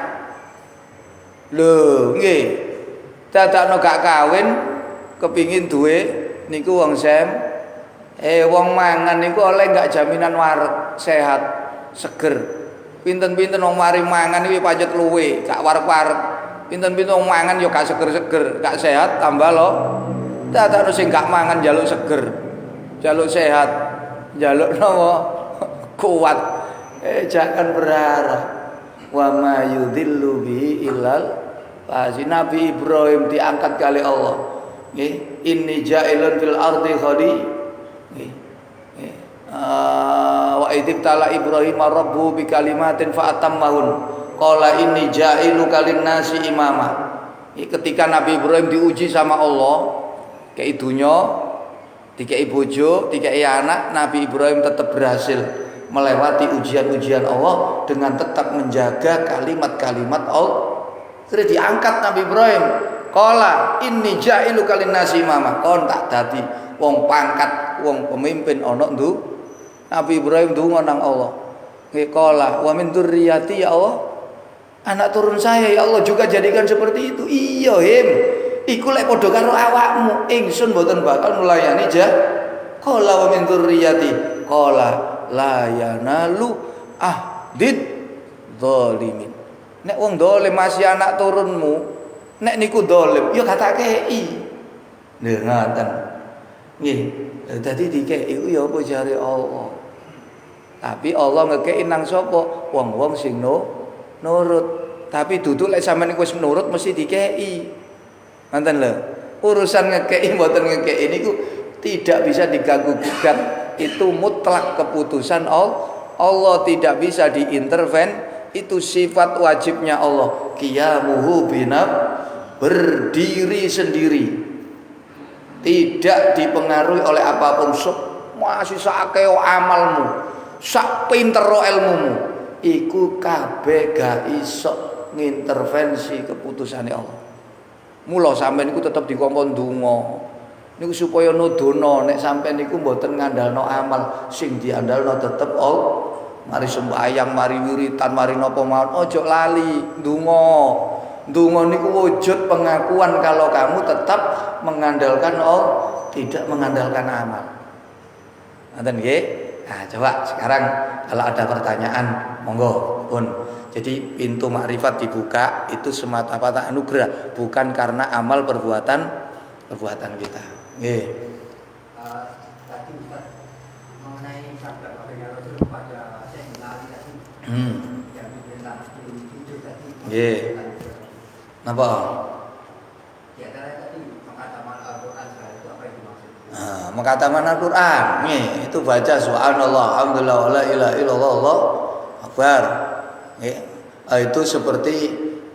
Lho, nggih. Dadakno gak kawin kepingin duwe niku wong wong mangan niku oleh gak jaminan wareg, sehat, seger. Pinten-pinten wong mari mangan iki pancet luwe, gak wareg-wareg. Pinten-pinten wong mangan ya gak seger-seger, gak sehat tambah lho. Dadakno sing gak mangan njaluk seger, njaluk sehat, njaluk napa kuat. Jangan berharap. Wa ma yudhillu bihi illal Nabi Ibrahim diangkat kali Allah. Nggih, inni ja'ilun fil ardi khali. Nggih. wa idibtala Ibrahim rabbuhu bikalimatin fa atammahun qala inni ja'iluka lin-nasi imama. Ketika Nabi Ibrahim diuji sama Allah, kei dunya, dikei bojo, dikei anak, Nabi Ibrahim tetap berhasil melewati ujian-ujian Allah dengan tetap menjaga kalimat-kalimat Allah. Terus diangkat Nabi Ibrahim, qala inni ja'iluka lin-nasi imama. Kon tak dadi wong pangkat, wong pemimpin ana ndu. Nabi Ibrahim ndonga nang Allah. Nggih qala wa min dzurriyyati ya Allah. Anak turun saya ya Allah juga jadikan seperti itu. Iya him. Iku lek padha karo awakmu, ingsun mboten bakal melayani qala wa min dzurriyyati. Qala la yanalu ahdid dzalimin. Nek wong dolim masih anak turunmu, nek niku dolim, ya kata kei. Nggih ngoten. Nggih, dadi dikei iku ya apa jare Allah. Tapi Allah ngekei nang sapa? Wong-wong sing nurut. Tapi duduk lek sampean wis nurut mesti dikei. Ngoten lho. Urusan ngekei mboten ngekei niku tidak bisa diganggu-gugat. Itu mutlak keputusan Allah. Allah tidak bisa diinterven. Itu sifat wajibnya Allah. Qiyamuhu binaf, berdiri sendiri. Tidak dipengaruhi oleh apapun. Masih sakeo amalmu, sak pintero ilmumu, iku kabeh gak iso ngintervensi keputusane Allah. Mula sampeyan niku tetep dikongkon donga. Niku supaya nudono nek sampeyan niku mboten ngandalno amal, sing diandalno tetep Allah. Mari sembahyang, mari wiritan, mari napa mawon, ojo lali ndonga. Ndonga niku wujud pengakuan kalau kamu tetap mengandalkan Allah, tidak mengandalkan amal. Ngoten nggih? Nah, coba sekarang kalau ada pertanyaan, monggo, pun. Jadi pintu makrifat dibuka itu semata-mata anugerah, bukan karena amal perbuatan kita. Nggih. Tadi Ustaz mengenai sabda Baginda Rasul pada Syekh Lali tadi. Yang diperintah tidur tadi. Nggih. Napa? Ya tadi mengatakan Al-Qur'an itu apa yang dimaksud? Mengatakan Al-Qur'an, nih itu baca subhanallah, alhamdulillah, la ilaha illallah, Allah akbar. Itu seperti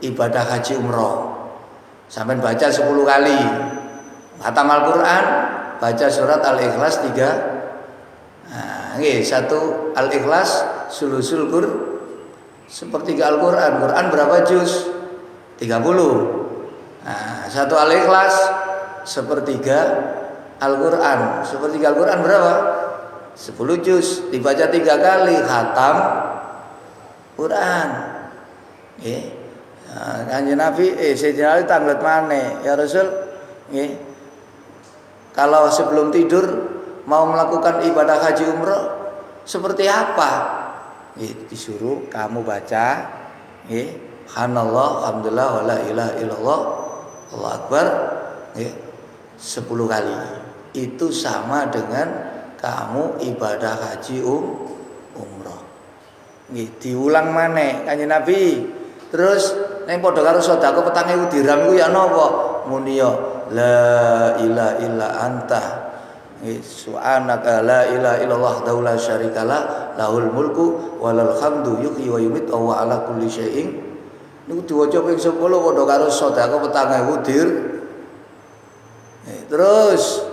ibadah haji umroh. Sampai baca 10 kali. Khatam Al-Qur'an, baca surat Al-Ikhlas 3. Nah, satu Al-Ikhlas sulusul sepertiga Al-Qur'an. Quran berapa juz? 30. Nah, satu Al-Ikhlas sepertiga Al-Qur'an. Sepertiga Al-Qur'an berapa? 10 juz. Dibaca 3 kali khatam Quran. Nggih. Kanjeng Nabi Sayyidina Ali tanglet maneh, ya Rasul, nggih. Kalau sebelum tidur mau melakukan ibadah haji umroh seperti apa? Nggih, disuruh kamu baca nggih, subhanallah, alhamdulillah, wala ilaha illallah, Allahu akbar, nggih, 10 kali. Itu sama dengan kamu ibadah haji umroh. Nggih, diulang maneh Kanjeng Nabi. Terus ning padha karo sedekah petang ewu dirham ku ya napa? Muni ya la ilaha illa anta. Subhanaka la ilaha illallah la syarikalah lahul mulku walal hamdu yuhyi wa yumiit wa ala kulli syai'in. Niku diwaca ping 10 padha karo sedekah petang ewu terus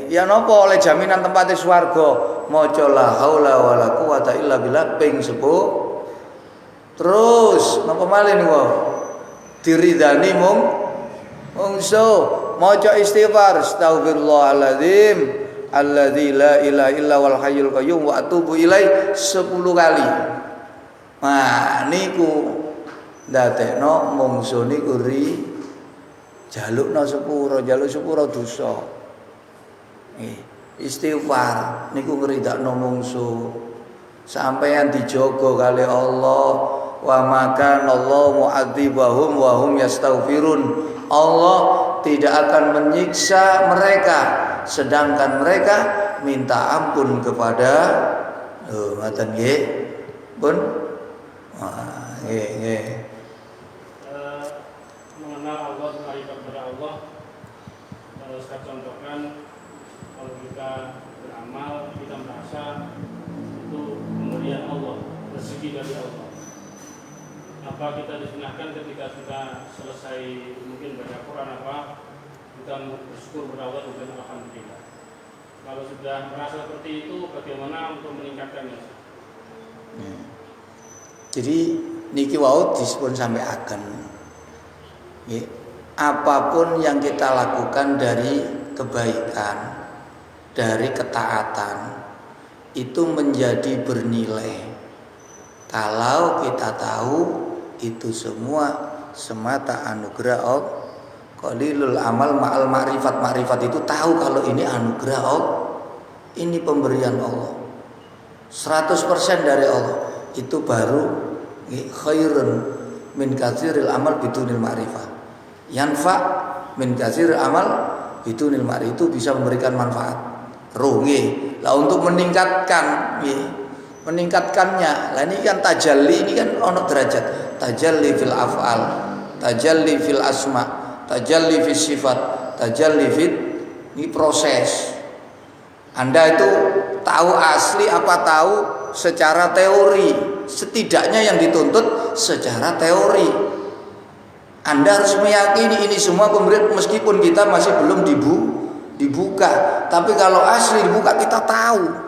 ya napa oleh jaminan tempate swarga maca la haula wala quwata illa billah ping 10. Terus napa malih niku? Diridani mungso maca istighfar astaghfirullahaladzim alladzi la ilaha illa wal hayyul qayyum wa atubu ilaih 10 kali. Nah niku ndadekno mungso niku jalukno sepuro dosa. Istighfar niku ngridakno mungso sampeyan dijogo kali Allah. Wa maka Allah mu'adzibahum wa hum yastaghfirun. Allah tidak akan menyiksa mereka sedangkan mereka minta ampun kepada ngoten nggih. Pun nggih. Mengenal Allah, mengenal kepada Allah. Saya contohkan kalau kita beramal, kita merasa puasa itu pemberian Allah, rezeki dari Allah. Apa kita disunahkan ketika sudah selesai mungkin baca Quran kita bersyukur kepada Allah dan alhamdulillah. Kalau sudah merasa seperti itu, bagaimana untuk meningkatkannya? Jadi niki wau disebut sampai akan. Apapun yang kita lakukan dari kebaikan, dari ketaatan, itu menjadi bernilai. Kalau kita tahu itu semua semata anugerah Allah. Qalilul amal ma'al ma'rifat. Ma'rifat itu tahu kalau ini anugerah Allah, ini pemberian Allah, 100% dari Allah. Itu baru khairun min katsiril amal bidunil ma'rifah. Yanfa min katsiril amal bidunil ma'rifah, itu bisa memberikan manfaat. Roh nggih. Lah untuk meningkatkan meningkatkannya. Lah ini kan tajalli, ini kan ono derajat. Tajalli fil af'al, tajalli fil asma, tajalli fil sifat, tajalli fil, ini proses. Anda itu tahu asli apa tahu secara teori? Setidaknya yang dituntut secara teori. Anda harus meyakini ini semua pemberian meskipun kita masih belum dibuka. Tapi kalau asli dibuka kita tahu.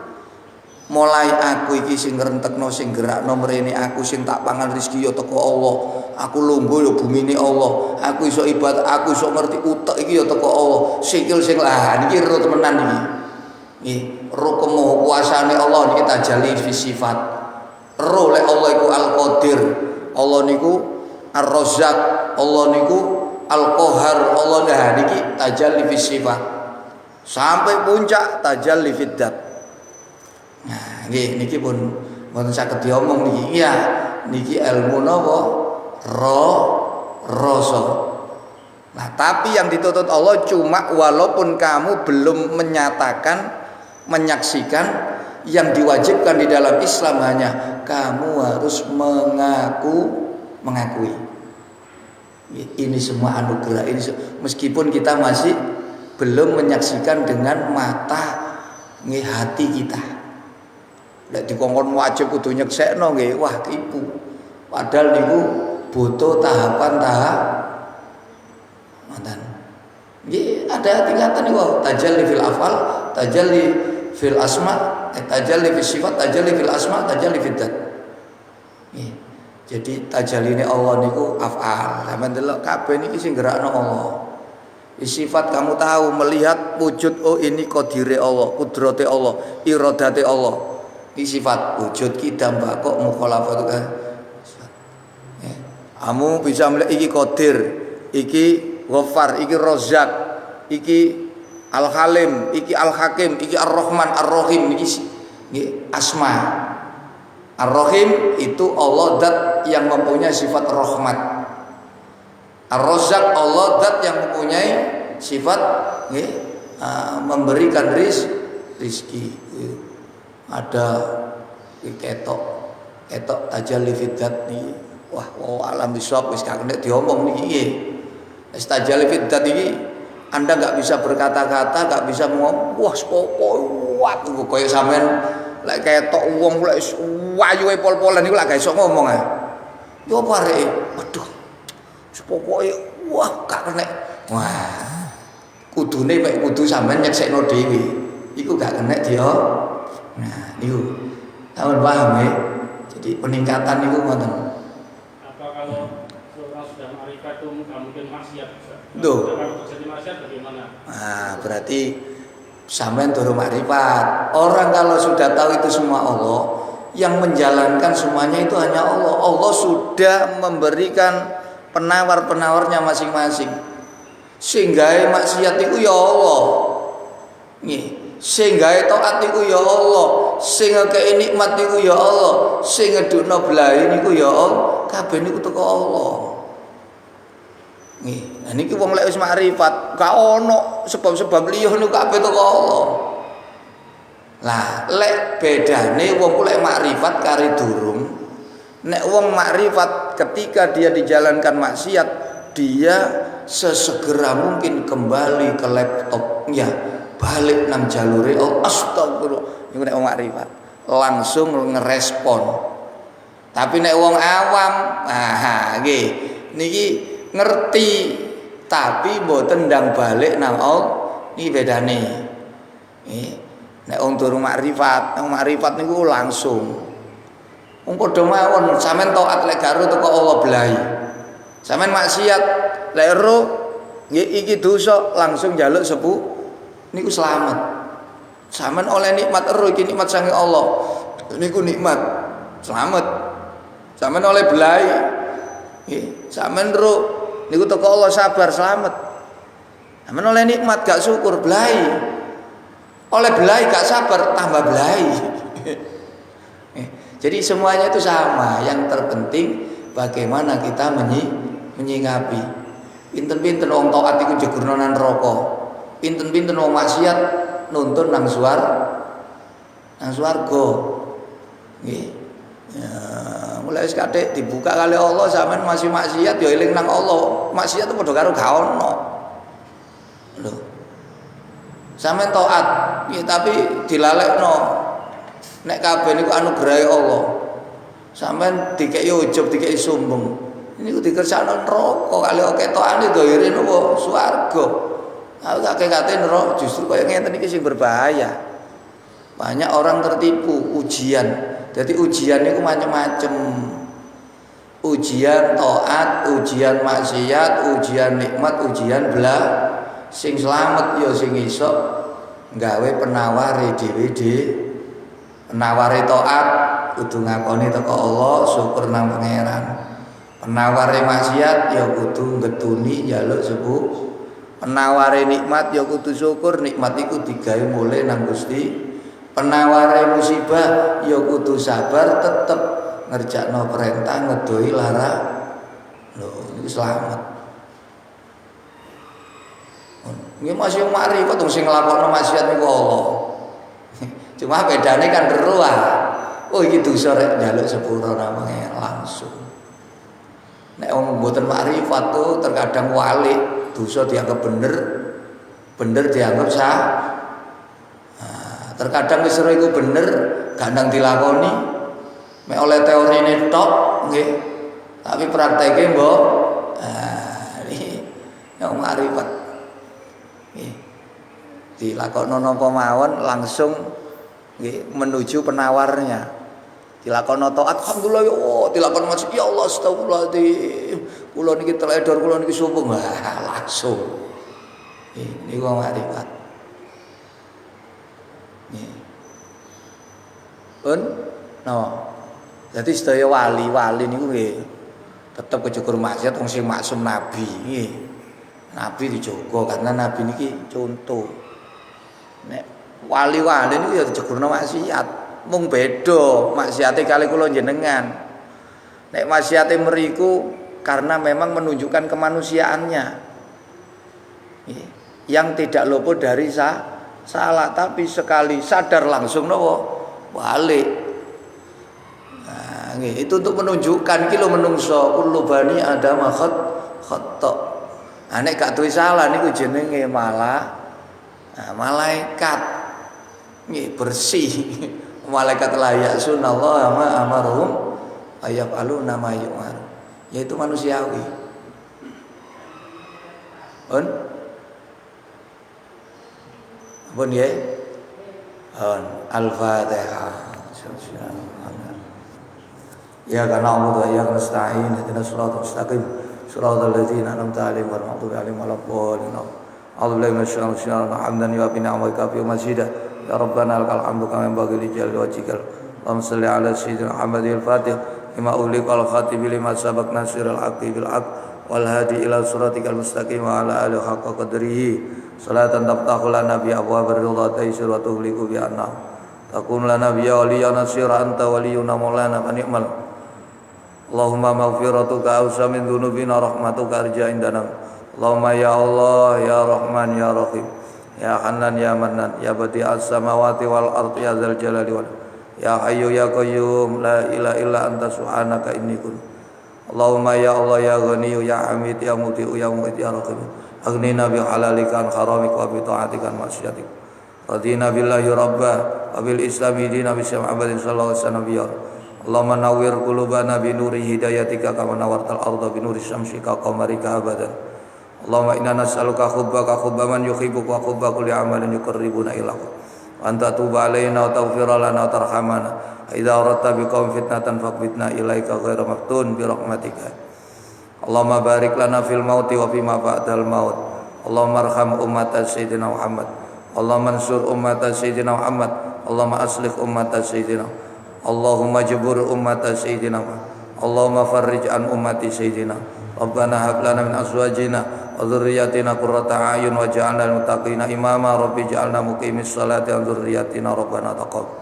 Mulai aku iki sing ngrentekno sing gerakno mrene, aku sing tak pangan rezeki ya teko Allah. Aku lungguh ya bumine Allah. Aku iso ibadah, aku iso ngerti utek iki ya teko Allah. Sikil sing lah niki ro temenan iki. Nggih, ro kemoh kuasane Allah niki tajalli fi sifat. Ro lek Allah iku Al-Qadir, Allah niku Ar-Razzaq, Allah niku Al-Qahhar, Allah dah niki tajalli fi sifat. Sampai puncak tajalli fi dzat. Nah, niki pun mboten saged diomong niki. Iya, niki ilmu napa? Rasa. Nah, tapi yang dituntut Allah cuma walaupun kamu belum menyatakan, menyaksikan, yang diwajibkan di dalam Islam hanya kamu harus mengakui. Ini semua anugerah ini, meskipun kita masih belum menyaksikan dengan mata hati kita. Lek dikongkon wajib kudu nyeksekno nggih, wah tipu. Padahal niku butuh tahapan-tahap. Ngoten. Nggih, ada tingkatan niku, tajalli fil afal, tajalli fil asma, tajalli fil sifat, tajalli fil asma, tajalli fil dzat. Nggih. Jadi tajalline Allah niku afal. Sampeyan delok kabeh niki sing gerakno Allah. Sifat kamu tahu melihat wujud, oh ini qadire Allah, kudrate Allah, iradate Allah. Ini sifat wujud kita mbak kok mukhalafat kan. Kamu bisa melihat iki qadir, iki Ghaffar, iki Razzaq, iki Al-Halim, iki Al-Hakim, iki Ar-Rahman, Ar-Rahim, iki asma. Ar-Rahim itu Allah zat yang mempunyai sifat rahmat. Ar-Razzaq Allah zat yang mempunyai sifat memberikan rizki. Ada ketok tajalli fi dzat niki. Wah, alam bisawab wis gak kena diomong niki nggih. Wis tajalli fi dzat iki Anda enggak bisa berkata-kata, enggak bisa ngomong. Wah, pokok koyo sampean lek ketok wong lek wayuhe pol-polan niku lek gak iso ngomong ae. Yo apa areke? Waduh. Pokoke wah gak kena. Wah. Kudune mek kudu sampean nyeksekno dhewe. Iku gak kena dia. Nah, niku tahun paham ya. Jadi peningkatan niku ngoten. Apa kalau seorang sudah ma'rifat itu mungkin maksiat? Kalau terjadi maksiat bagaimana? Nah, berarti sampean durung ma'rifat. Orang kalau sudah tahu itu semua Allah, yang menjalankan semuanya itu hanya Allah. Allah sudah memberikan penawar-penawarnya masing-masing. Sehingga maksiat itu ya Allah. Nggih. Sing gawe taat niku ya Allah, sing ngekeki nikmat niku ya Allah, sing ngedukno belahe niku ya Allah, kabeh niku teko Allah. Nggih, nah niki wong lek wis makrifat, gak ono sebab-sebab liya niku kabeh teko Allah. Lah, lek bedane wong lek makrifat karo durung. Nek wong makrifat ketika dia dijalankan maksiat, dia sesegera mungkin kembali ke laptopnya. balik nang jalure Allah. Astagfirullah. Niku nek wong makrifat langsung ngerespon. Tapi nek wong awam, nggih niki ngerti tapi mboten ndang balik nang Allah. Niki bedane. Nek wong durung makrifat, wong makrifat niku langsung. Wong padha mawon, sampean taat lek garo teko Allah blai. Sampean maksiat lek ero nggih iki dosa langsung njaluk sepuh niku selamat. Sampean oleh nikmat ero iki nikmat saking Allah. Niku nikmat selamat. Sampean oleh blai nggih, sampean ero niku teko Allah sabar selamat. Sampean oleh nikmat gak syukur blai. Oleh belai gak sabar tambah belai. Jadi semuanya itu sama. Yang terpenting bagaimana kita menyikapi. Pinten-pinten wong taat iku jegurna nang neraka. Pinten-pinten wong maksiat nuntun nang swarga. Nggih. Ya, mulai wis kathik dibuka kali Allah sampean masih maksiat ya eling nang Allah. Maksiat itu padha karo gak ono. Lho. Sampeyan taat, ya, tapi dilalekno. Nek kabeh niku anugrahe Allah. Sampeyan dikeki ujub, dikeki sombong. Niku dikersakno neraka kali oke taane doire napa swarga. Aku kate neraka justru kaya ngeten iki sing berbahaya. Banyak orang tertipu ujian. Jadi ujian niku macam-macam. Ujian taat, ujian maksiat, ujian nikmat, ujian belah. Sing selamat ya sing iso gawe penaware dhewe penaware taat kudu ngakoni teko Allah syukur nang pangeran. Penaware maksiat ya kudu ngetuni njaluk sepuh. Penaware nikmat ya kudu syukur nikmat iku digawe mulih nang Gusti. Penaware musibah ya kudu sabar tetep ngerjakno perintah ngedoi larang. Lho niku selamat. Nggih masih makrifat wong sing nglakokno maksiat niku Allah. Cuma bedane kan deruah. Oh iki dosa rek njaluk sepuro namanya langsung. Nek wong mboten makrifat tuh terkadang wali dosa dianggap bener dianggap sah. Nah, terkadang wis ora iku bener gandang dilakoni. Mek oleh teorine tok nggih. Tapi prakteke mbok iki yang makrifat. Dilakokno napa mawon langsung nggih menuju penawarnya. Dilakokno taat alhamdulillah ya Allah, dilakoni maksiat ya Allah astagfirullahaladzim. Kula niki teledor, kula niki sombong. Langsung. Niku makrifat. Nggih. Pun no. Jadi sedaya wali-wali niku nggih tetep kejukur maksiat wong sing maksum nabi nggih. Nabi dijogo karena nabi niki contoh. Nek wali-wali niku ya dijegurna maksiat, mung beda maksiate kali kula jenengan. Nek maksiate mriku karena memang menunjukkan kemanusiaannya. Yang tidak luput dari salah, tapi sekali sadar langsung nopo balik. Nah, itu untuk menunjukkan iki lho menungso kullu bani adam khata. Nek gak duwe salah niku jenenge malah malaikat nggih bersih. Malaikat la ya'sunallahu ma amaruhum ayaf'aluna ma yu'mar. Yaitu manusiawi. Pun ya. Al-Fatihah. Ya kana Allah ya nasta'in ihdinas siratal mustaqim siratal ladzina an'amta 'alaihim ghairil maghdubi 'alaihim waladdallin. A'udzu billahi minasyaitonir rajim. Hamdan wa bi'ni'amatika fi masjidah. Ya Rabbana lakal hamdu kama yanbaghi li jalali wajhikal. Allahumma shalli 'ala sayyidina Muhammadil Fatih lima uliqal khatib lima sabaq nasirul haqqi bil haqq wal hadi ila siratikal mustaqim wa ala alihi haqqa qadrihi. Salatan taftahu lana bi abwaabir ridha taysir wa tughliqu bi anna. Takun lana bi awliya nasira anta waliyuna maulana fa ni'mal. Allahumma maghfiratuka awsa min dzunubina rahmatuka arja indana. Allahumma ya Allah ya Rahman ya Rahim ya Hanan ya Mannan ya Badi'as samawati wal ardi ya Dzal Jalali wal ya Hayyu ya Qayyum la ilaha illa anta subhanaka inni kuntu. Allahumma ya Allah ya Ghani ya Hamid ya Muti'u ya Mu'id ya Rahim. Aghnina bi halalika an haramika wa bi ta'atika an maksiatik. radina billahi rabba wa bil islami dina bi Muhammadin sallallahu alaihi wasallam ya Allahumma nawwir qulubana bi nuri hidayatika kama nawartal arda bi nuri syamsika qamarika abadan Allahumma inna nas'aluka hubbaka hubba man yuhibbuka wa hubba kulli amalin yuqarribuna ilaika wa anta tuba alaina wa taghfir lana wa tarhamana idza aradta biqaum fitnatan faqbitna ilaika ghaira maftun bi rahmatika Allahumma barik lana fil mauti wa fima ba'dal maut Allahumma arham ummat sayyidina Muhammad Allahumma ansur ummat sayyidina Muhammad Allahumma aslih ummat sayyidina Allahumma jabur ummat sayyidina Allahumma farrij an ummati sayyidina Rabbana hab lana min azwajina wa dhurriyyatina qurrata a'yun waj'alna lil muttaqina imama rabbi ja'alna muqimis salati wa dhurriyyatina rabbana taqabbal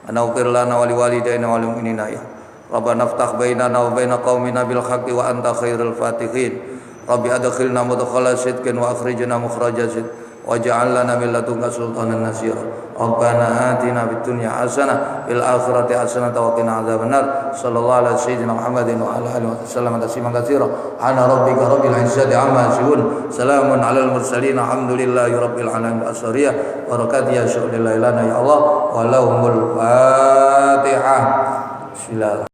Anaghfir lana wa liwalidayna wal mu'minina ya Rabbana iftah bainana wa baina qaumina bil haqqi wa anta khairul fatihin Rabbi adkhilna mudkhala sidqin wa akhrijna mukhraja sidqin waj'al lana min ladunka sultanan nasira Rabbana atina fid dunya hasanah fil akhirati hasanah wa qina adzabannar sallallahu alaihi sayyidina Muhammadin wa ala alihi wasallam tasliman katsira ana rabbika rabbil izzati amma yasifun salamun alal mursalin alhamdulillahi rabbil alamin asriya barakati ya syukur lillah ya Allah wa lahumul fatihah bismillah